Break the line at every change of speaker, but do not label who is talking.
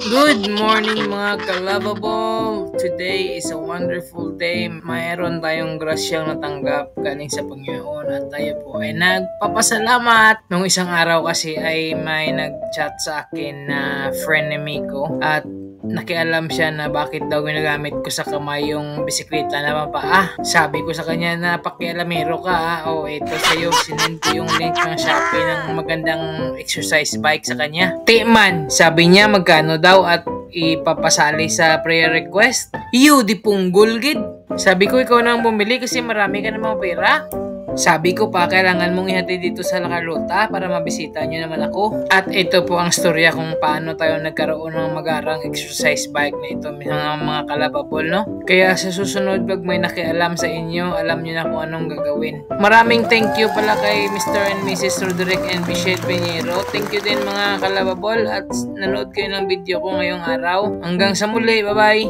Good morning mga kalababo! Today is a wonderful day. Mayroon tayong grasyang natanggap galing sa Panginoon at tayo po ay nagpapasalamat. Nung isang araw kasi ay may nag-chat sa akin na frenemy ko at nakialam siya na bakit daw ginagamit ko sa kamay yung bisikleta na mapaa. Sabi ko sa kanya na pakialamero ka o ito sa'yo, sinend ko yung link ng Shopee ng magandang exercise bike sa kanya. Timan, sabi niya magkano daw at ipapasali sa prayer request. Iyo, di punggol gid. Sabi ko ikaw nang bumili kasi marami ka namang pera. Sabi ko pa, kailangan mong ihatid dito sa Lacarlota para mabisita nyo naman ako. At ito po ang storya kung paano tayo nagkaroon ng magarang exercise bike na ito, mga kalababol, no? Kaya sa susunod, pag may nakialam sa inyo, alam nyo na kung anong gagawin. Maraming thank you pala kay Mr. and Mrs. Roderick and Bichette Pinheiro. Thank you din mga kalababol at nanood kayo ng video ko ngayong araw. Hanggang sa muli, bye-bye!